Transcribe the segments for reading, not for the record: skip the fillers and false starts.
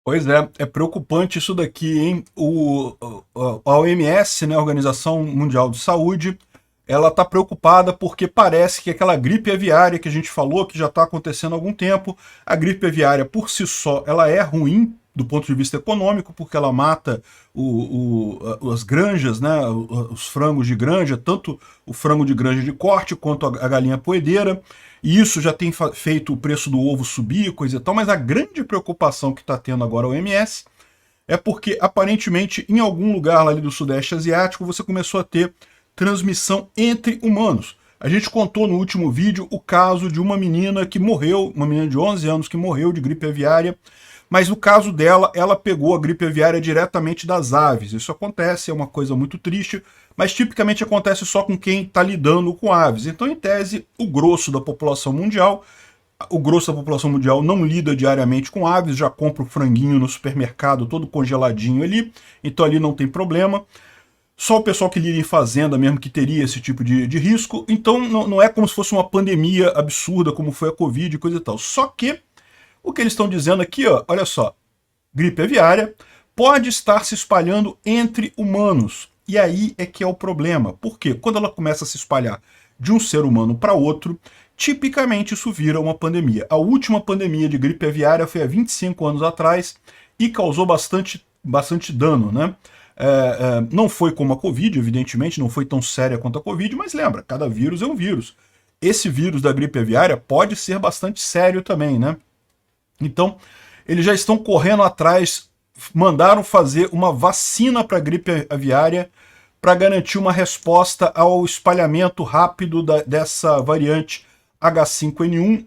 Pois é, é preocupante isso daqui, hein? A OMS, né, a Organização Mundial de Saúde, ela está preocupada porque parece que aquela gripe aviária que a gente falou, que já está acontecendo há algum tempo, a gripe aviária por si só, ela é ruim do ponto de vista econômico, porque ela mata as granjas, né, os frangos de granja, tanto o frango de granja de corte quanto a galinha poedeira, e isso já tem feito o preço do ovo subir, coisa e tal, mas a grande preocupação que está tendo agora a OMS é porque, aparentemente, em algum lugar lá ali do Sudeste Asiático, você começou a ter transmissão entre humanos. A gente contou no último vídeo o caso de uma menina que morreu, uma menina de 11 anos que morreu de gripe aviária, mas no caso dela, ela pegou a gripe aviária diretamente das aves. Isso acontece, é uma coisa muito triste, mas tipicamente acontece só com quem está lidando com aves. Então, em tese, o grosso da população mundial não lida diariamente com aves, já compra o franguinho no supermercado todo congeladinho ali, então ali não tem problema. Só o pessoal que lida em fazenda mesmo que teria esse tipo de risco, então não é como se fosse uma pandemia absurda como foi a Covid e coisa e tal. Só que o que eles estão dizendo aqui, ó, olha só, gripe aviária pode estar se espalhando entre humanos. E aí é que é o problema. Porque quando ela começa a se espalhar de um ser humano para outro, tipicamente isso vira uma pandemia. A última pandemia de gripe aviária foi há 25 anos atrás e causou bastante dano, né? Não foi como a Covid, evidentemente, não foi tão séria quanto a Covid, mas lembra, cada vírus é um vírus. Esse vírus da gripe aviária pode ser bastante sério também, né? Então, eles já estão correndo atrás, mandaram fazer uma vacina para a gripe aviária para garantir uma resposta ao espalhamento rápido dessa variante H5N1,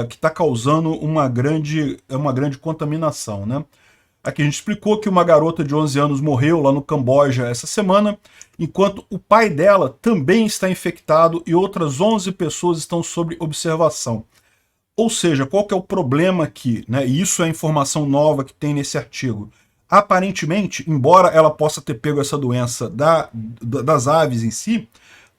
que está causando uma grande contaminação, né? Aqui a gente explicou que uma garota de 11 anos morreu lá no Camboja essa semana, enquanto o pai dela também está infectado e outras 11 pessoas estão sob observação. Ou seja, qual que é o problema aqui? Né? E isso é a informação nova que tem nesse artigo. Aparentemente, embora ela possa ter pego essa doença das aves em si,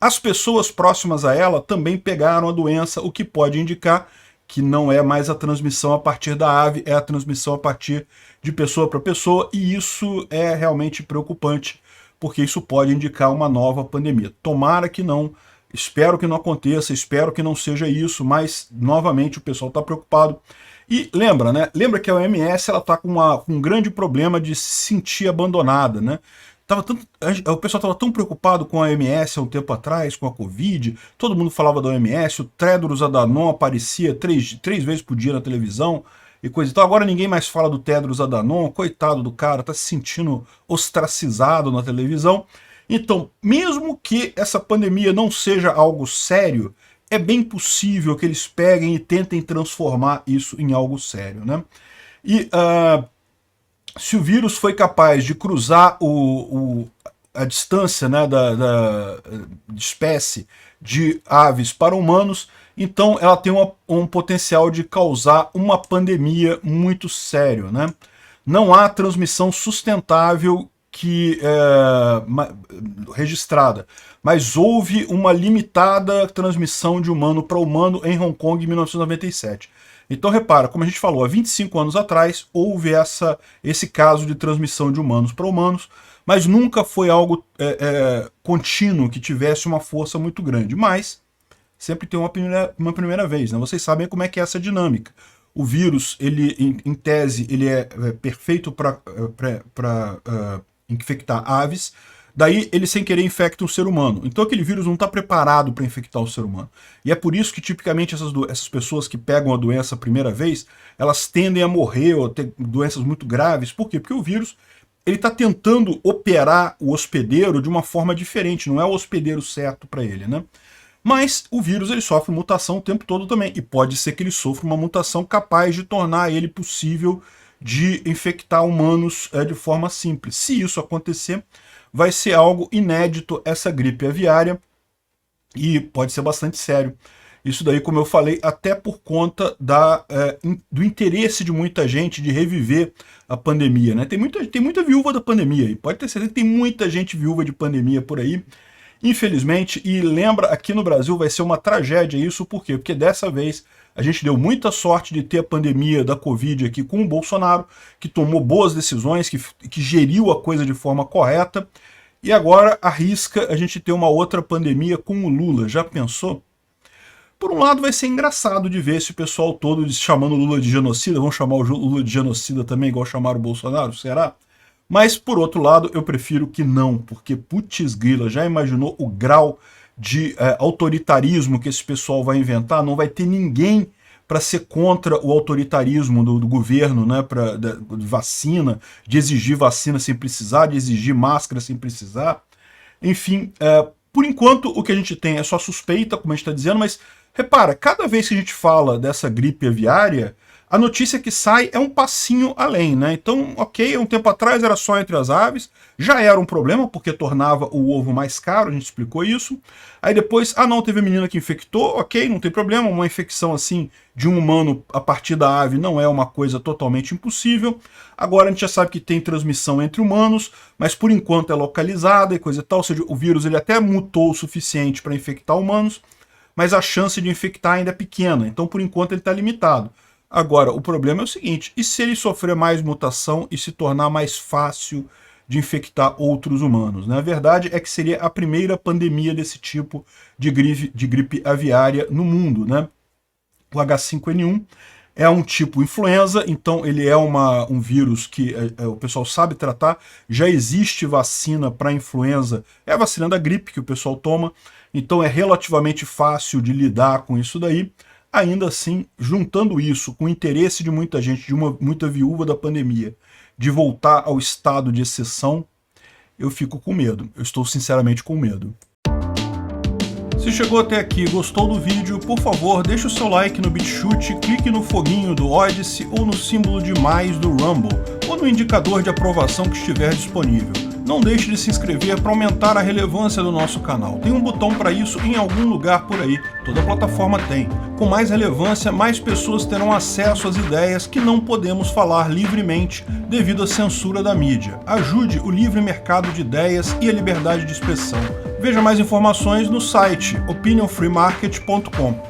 as pessoas próximas a ela também pegaram a doença, o que pode indicar que não é mais a transmissão a partir da ave, é a transmissão a partir de pessoa para pessoa, e isso é realmente preocupante, porque isso pode indicar uma nova pandemia. Tomara que não, espero que não aconteça, espero que não seja isso, mas novamente o pessoal está preocupado. E lembra, né? Lembra que a OMS está com um grande problema de se sentir abandonada, né? O pessoal estava tão preocupado com a OMS há um tempo atrás, com a Covid, todo mundo falava da OMS, o Tedros Adhanom aparecia três vezes por dia na televisão e coisa e tal. Agora ninguém mais fala do Tedros Adhanom, coitado do cara, está se sentindo ostracizado na televisão. Então, mesmo que essa pandemia não seja algo sério, é bem possível que eles peguem e tentem transformar isso em algo sério, né? E se o vírus foi capaz de cruzar a distância, né, de espécie de aves para humanos, então ela tem um potencial de causar uma pandemia muito sério, né? Não há transmissão sustentável registrada, mas houve uma limitada transmissão de humano para humano em Hong Kong em 1997. Então repara, como a gente falou, há 25 anos atrás houve esse caso de transmissão de humanos para humanos, mas nunca foi algo contínuo, que tivesse uma força muito grande. Mas sempre tem uma primeira vez, né? Vocês sabem como é que é essa dinâmica. O vírus, ele, em tese, ele é perfeito para infectar aves, daí ele sem querer infecta um ser humano. Então aquele vírus não está preparado para infectar o ser humano. E é por isso que tipicamente essas pessoas que pegam a doença a primeira vez, elas tendem a morrer ou a ter doenças muito graves. Por quê? Porque o vírus ele está tentando operar o hospedeiro de uma forma diferente, não é o hospedeiro certo para ele, né? Mas o vírus ele sofre mutação o tempo todo também, e pode ser que ele sofra uma mutação capaz de tornar ele possível de infectar humanos de forma simples. Se isso acontecer, vai ser algo inédito essa gripe aviária e pode ser bastante sério. Isso daí, como eu falei, até por conta do interesse de muita gente de reviver a pandemia, né? Tem muita viúva da pandemia, e pode ter certeza que tem muita gente viúva de pandemia por aí. infelizmente, e lembra, aqui no Brasil vai ser uma tragédia isso, por quê? Porque dessa vez a gente deu muita sorte de ter a pandemia da Covid aqui com o Bolsonaro, que tomou boas decisões, que geriu a coisa de forma correta, e agora arrisca a gente ter uma outra pandemia com o Lula. Já pensou? Por um lado vai ser engraçado de ver esse pessoal todo chamando o Lula de genocida, vão chamar o Lula de genocida também, igual chamaram o Bolsonaro, será? Mas, por outro lado, eu prefiro que não, porque, putz grila, já imaginou o grau de autoritarismo que esse pessoal vai inventar? Não vai ter ninguém para ser contra o autoritarismo do governo, né, de vacina, de exigir vacina sem precisar, de exigir máscara sem precisar. Enfim, por enquanto o que a gente tem é só suspeita, como a gente está dizendo, mas repara, cada vez que a gente fala dessa gripe aviária, a notícia que sai é um passinho além, né? Então, ok, um tempo atrás era só entre as aves, já era um problema, porque tornava o ovo mais caro, a gente explicou isso. Aí depois, não, teve a menina que infectou, ok, não tem problema, uma infecção assim de um humano a partir da ave não é uma coisa totalmente impossível. Agora a gente já sabe que tem transmissão entre humanos, mas por enquanto é localizada e coisa e tal, ou seja, o vírus ele até mutou o suficiente para infectar humanos, mas a chance de infectar ainda é pequena, então por enquanto ele está limitado. Agora, o problema é o seguinte, e se ele sofrer mais mutação e se tornar mais fácil de infectar outros humanos, né? A verdade é que seria a primeira pandemia desse tipo de gripe aviária no mundo, né? O H5N1 é um tipo influenza, então ele é um vírus que o pessoal sabe tratar, já existe vacina para influenza, é a vacina da gripe que o pessoal toma, então é relativamente fácil de lidar com isso daí. Ainda assim, juntando isso com o interesse de muita gente, muita viúva da pandemia, de voltar ao estado de exceção, eu fico com medo. Eu estou sinceramente com medo. Se chegou até aqui e gostou do vídeo, por favor, deixe o seu like no BitChute, clique no foguinho do Odysee ou no símbolo de mais do Rumble, ou no indicador de aprovação que estiver disponível. Não deixe de se inscrever para aumentar a relevância do nosso canal. Tem um botão para isso em algum lugar por aí, toda plataforma tem. Com mais relevância, mais pessoas terão acesso às ideias que não podemos falar livremente devido à censura da mídia. Ajude o livre mercado de ideias e a liberdade de expressão. Veja mais informações no site opinionfreemarket.com.